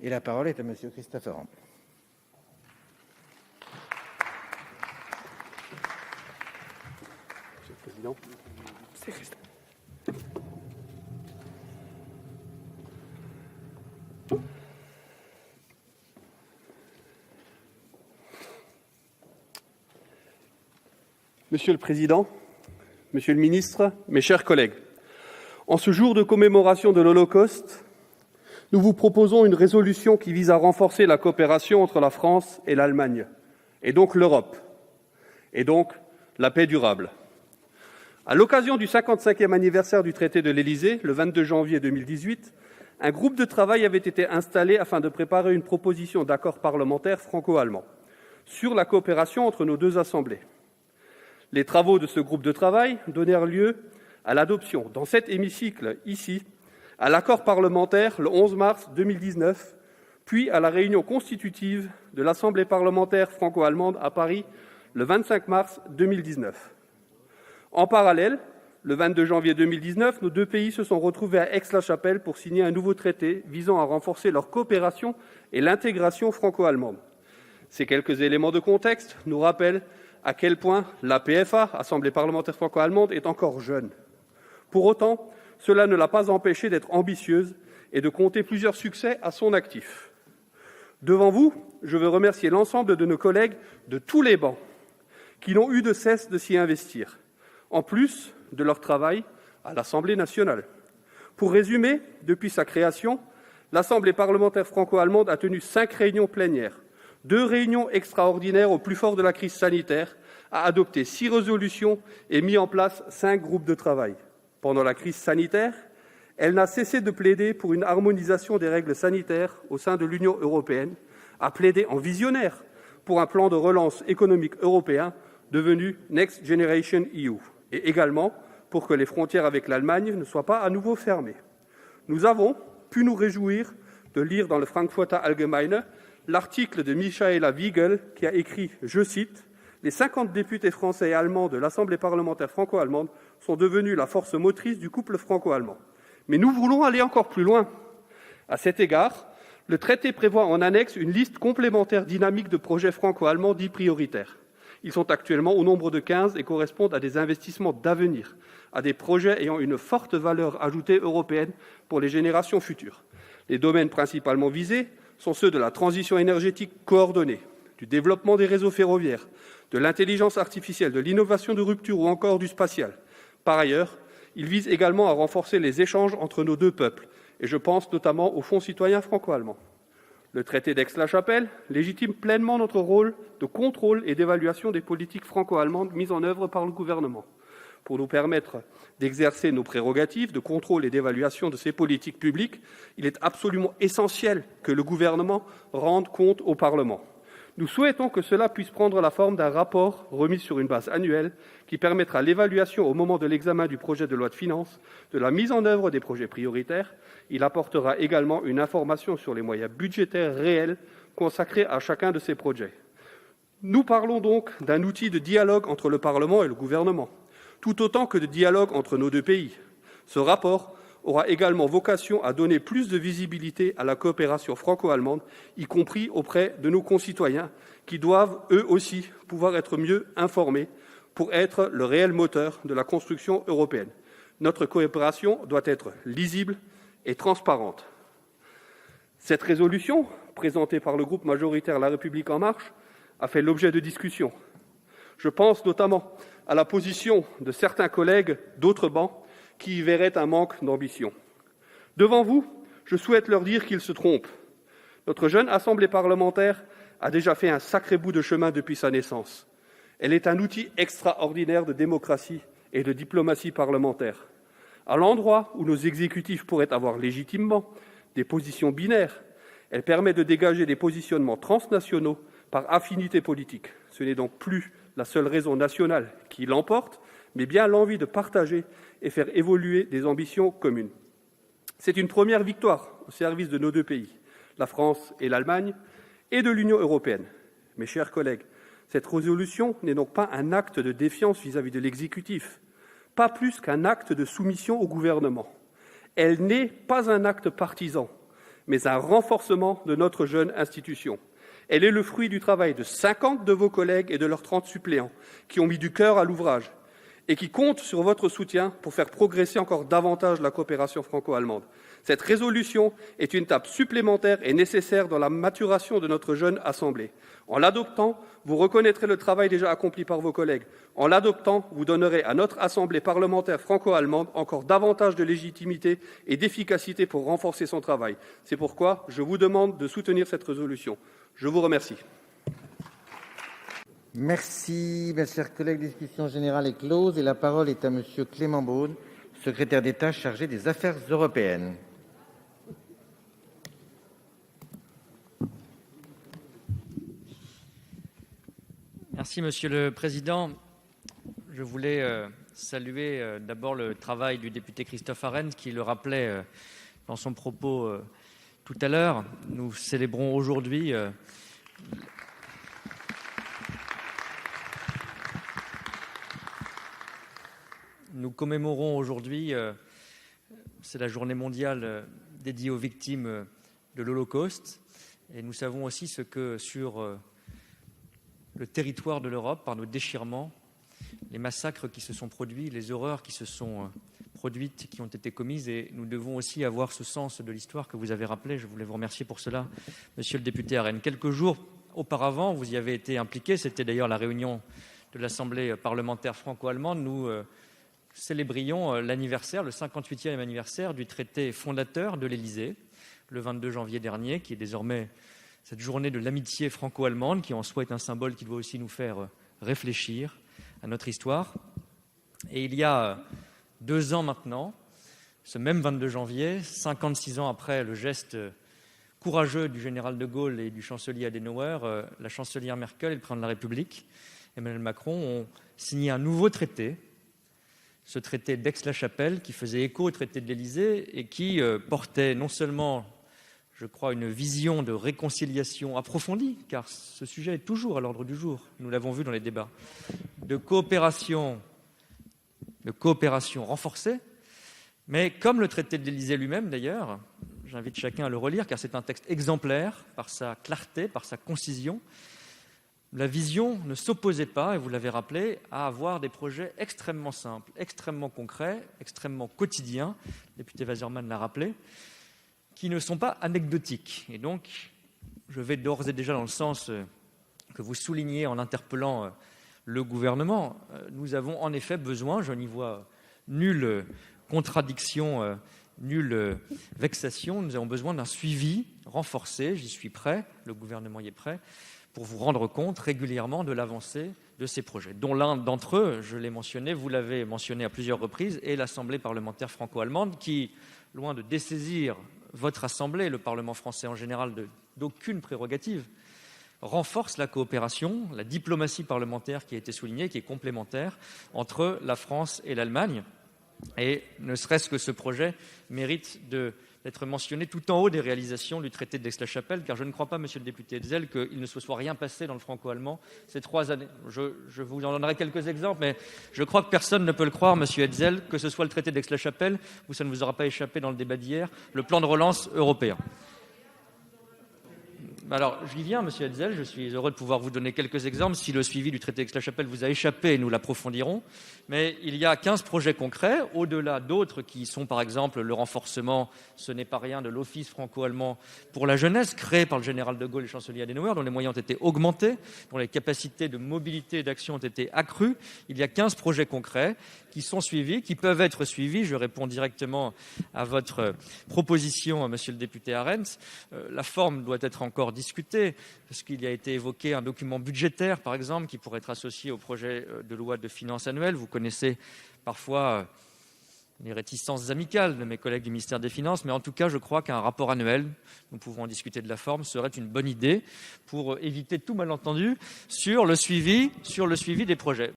Et la parole est à Monsieur Christophe Arend. Monsieur le Président, c'est Christophe. Monsieur le Président, Monsieur le Ministre, mes chers collègues, en ce jour de commémoration de l'Holocauste, nous vous proposons une résolution qui vise à renforcer la coopération entre la France et l'Allemagne, et donc l'Europe, et donc la paix durable. À l'occasion du 55e anniversaire du traité de l'Élysée, le 22 janvier 2018, un groupe de travail avait été installé afin de préparer une proposition d'accord parlementaire franco-allemand sur la coopération entre nos deux assemblées. Les travaux de ce groupe de travail donnèrent lieu à l'adoption, dans cet hémicycle, ici, à l'accord parlementaire le 11 mars 2019, puis à la réunion constitutive de l'Assemblée parlementaire franco-allemande à Paris le 25 mars 2019. En parallèle, le 22 janvier 2019, nos deux pays se sont retrouvés à Aix-la-Chapelle pour signer un nouveau traité visant à renforcer leur coopération et l'intégration franco-allemande. Ces quelques éléments de contexte nous rappellent à quel point l'APFA, Assemblée parlementaire franco-allemande, est encore jeune. Pour autant, cela ne l'a pas empêchée d'être ambitieuse et de compter plusieurs succès à son actif. Devant vous, je veux remercier l'ensemble de nos collègues de tous les bancs qui n'ont eu de cesse de s'y investir, en plus de leur travail à l'Assemblée nationale. Pour résumer, depuis sa création, l'Assemblée parlementaire franco-allemande a tenu 5 réunions plénières, 2 réunions extraordinaires au plus fort de la crise sanitaire, a adopté 6 résolutions et mis en place 5 groupes de travail. Pendant la crise sanitaire, elle n'a cessé de plaider pour une harmonisation des règles sanitaires au sein de l'Union européenne, a plaidé en visionnaire pour un plan de relance économique européen devenu Next Generation EU, et également pour que les frontières avec l'Allemagne ne soient pas à nouveau fermées. Nous avons pu nous réjouir de lire dans le Frankfurter Allgemeine l'article de Michaela Wiegel qui a écrit, je cite, « Les 50 députés français et allemands de l'Assemblée parlementaire franco-allemande sont devenus la force motrice du couple franco-allemand. » Mais nous voulons aller encore plus loin. À cet égard, le traité prévoit en annexe une liste complémentaire dynamique de projets franco-allemands dits prioritaires. Ils sont actuellement au nombre de 15 et correspondent à des investissements d'avenir, à des projets ayant une forte valeur ajoutée européenne pour les générations futures. Les domaines principalement visés sont ceux de la transition énergétique coordonnée, du développement des réseaux ferroviaires, de l'intelligence artificielle, de l'innovation de rupture ou encore du spatial. Par ailleurs, il vise également à renforcer les échanges entre nos deux peuples, et je pense notamment au Fonds citoyen franco-allemand. Le traité d'Aix-la-Chapelle légitime pleinement notre rôle de contrôle et d'évaluation des politiques franco-allemandes mises en œuvre par le gouvernement. Pour nous permettre d'exercer nos prérogatives de contrôle et d'évaluation de ces politiques publiques, il est absolument essentiel que le gouvernement rende compte au Parlement. Nous souhaitons que cela puisse prendre la forme d'un rapport remis sur une base annuelle qui permettra l'évaluation au moment de l'examen du projet de loi de finances de la mise en œuvre des projets prioritaires. Il apportera également une information sur les moyens budgétaires réels consacrés à chacun de ces projets. Nous parlons donc d'un outil de dialogue entre le Parlement et le gouvernement, tout autant que de dialogue entre nos deux pays. Ce rapport aura également vocation à donner plus de visibilité à la coopération franco-allemande, y compris auprès de nos concitoyens, qui doivent, eux aussi, pouvoir être mieux informés pour être le réel moteur de la construction européenne. Notre coopération doit être lisible et transparente. Cette résolution, présentée par le groupe majoritaire La République En Marche, a fait l'objet de discussions. Je pense notamment à la position de certains collègues d'autres bancs qui y verraient un manque d'ambition. Devant vous, je souhaite leur dire qu'ils se trompent. Notre jeune Assemblée parlementaire a déjà fait un sacré bout de chemin depuis sa naissance. Elle est un outil extraordinaire de démocratie et de diplomatie parlementaire. À l'endroit où nos exécutifs pourraient avoir légitimement des positions binaires, elle permet de dégager des positionnements transnationaux par affinité politique. Ce n'est donc plus la seule raison nationale qui l'emporte, mais bien l'envie de partager et faire évoluer des ambitions communes. C'est une première victoire au service de nos deux pays, la France et l'Allemagne, et de l'Union européenne. Mes chers collègues, cette résolution n'est donc pas un acte de défiance vis-à-vis de l'exécutif, pas plus qu'un acte de soumission au gouvernement. Elle n'est pas un acte partisan, mais un renforcement de notre jeune institution. Elle est le fruit du travail de 50 de vos collègues et de leurs 30 suppléants qui ont mis du cœur à l'ouvrage et qui comptent sur votre soutien pour faire progresser encore davantage la coopération franco-allemande. Cette résolution est une étape supplémentaire et nécessaire dans la maturation de notre jeune Assemblée. En l'adoptant, vous reconnaîtrez le travail déjà accompli par vos collègues. En l'adoptant, vous donnerez à notre Assemblée parlementaire franco-allemande encore davantage de légitimité et d'efficacité pour renforcer son travail. C'est pourquoi je vous demande de soutenir cette résolution. Je vous remercie. Merci, mes chers collègues. La discussion générale est close et la parole est à Monsieur Clément Beaune, secrétaire d'État chargé des Affaires européennes. Merci, Monsieur le Président. Je voulais saluer d'abord le travail du député Christophe Arens qui le rappelait dans son propos tout à l'heure. Nous célébrons aujourd'hui nous commémorons aujourd'hui, c'est la journée mondiale dédiée aux victimes de l'Holocauste. Et nous savons aussi ce que sur le territoire de l'Europe, par nos déchirements, les massacres qui se sont produits, les horreurs qui se sont produites, qui ont été commises. Et nous devons aussi avoir ce sens de l'histoire que vous avez rappelé. Je voulais vous remercier pour cela, Monsieur le député Arens. Quelques jours auparavant, vous y avez été impliqué. C'était d'ailleurs la réunion de l'Assemblée parlementaire franco-allemande. Nous célébrions l'anniversaire, le 58e anniversaire du traité fondateur de l'Élysée, le 22 janvier dernier, qui est désormais cette journée de l'amitié franco-allemande, qui en soi est un symbole qui doit aussi nous faire réfléchir à notre histoire. Et il y a 2 ans maintenant, ce même 22 janvier, 56 ans après le geste courageux du général de Gaulle et du chancelier Adenauer, la chancelière Merkel et le président de la République, Emmanuel Macron, ont signé un nouveau traité, ce traité d'Aix-la-Chapelle, qui faisait écho au traité de l'Élysée et qui portait non seulement, je crois, une vision de réconciliation approfondie, car ce sujet est toujours à l'ordre du jour, nous l'avons vu dans les débats, de coopération renforcée, mais comme le traité de l'Élysée lui-même d'ailleurs, j'invite chacun à le relire, car c'est un texte exemplaire par sa clarté, par sa concision. La vision ne s'opposait pas, et vous l'avez rappelé, à avoir des projets extrêmement simples, extrêmement concrets, extrêmement quotidiens, le député Waserman l'a rappelé, qui ne sont pas anecdotiques. Et donc, je vais d'ores et déjà dans le sens que vous soulignez en interpellant le gouvernement. Nous avons en effet besoin, je n'y vois nulle contradiction, nulle vexation, nous avons besoin d'un suivi renforcé, j'y suis prêt, le gouvernement y est prêt, pour vous rendre compte régulièrement de l'avancée de ces projets, dont l'un d'entre eux, je l'ai mentionné, vous l'avez mentionné à plusieurs reprises, est l'Assemblée parlementaire franco-allemande qui, loin de dessaisir votre Assemblée, le Parlement français en général, d'aucune prérogative, renforce la coopération, la diplomatie parlementaire qui a été soulignée, qui est complémentaire entre la France et l'Allemagne. Et ne serait-ce que ce projet mérite d'être mentionné tout en haut des réalisations du traité d'Aix-la-Chapelle, car je ne crois pas, monsieur le député Hetzel, qu'il ne se soit rien passé dans le franco-allemand ces 3 années. Je vous en donnerai quelques exemples, mais je crois que personne ne peut le croire, monsieur Hetzel, que ce soit le traité d'Aix-la-Chapelle, ou ça ne vous aura pas échappé dans le débat d'hier, le plan de relance européen. Alors, j'y viens, monsieur Hetzel, je suis heureux de pouvoir vous donner quelques exemples. Si le suivi du traité d'Aix-la-Chapelle vous a échappé, nous l'approfondirons. Mais il y a 15 projets concrets, au-delà d'autres qui sont, par exemple, le renforcement, ce n'est pas rien, de l'Office franco-allemand pour la jeunesse, créé par le général de Gaulle et le chancelier Adenauer, dont les moyens ont été augmentés, dont les capacités de mobilité et d'action ont été accrues. Il y a 15 projets concrets qui sont suivis, qui peuvent être suivis. Je réponds directement à votre proposition, monsieur le député Arens. La forme doit être encore discutée, parce qu'il y a été évoqué un document budgétaire, par exemple, qui pourrait être associé au projet de loi de finances annuelle. Vous connaissez parfois les réticences amicales de mes collègues du ministère des Finances, mais en tout cas, je crois qu'un rapport annuel, nous pouvons en discuter de la forme, serait une bonne idée pour éviter tout malentendu sur le suivi des projets.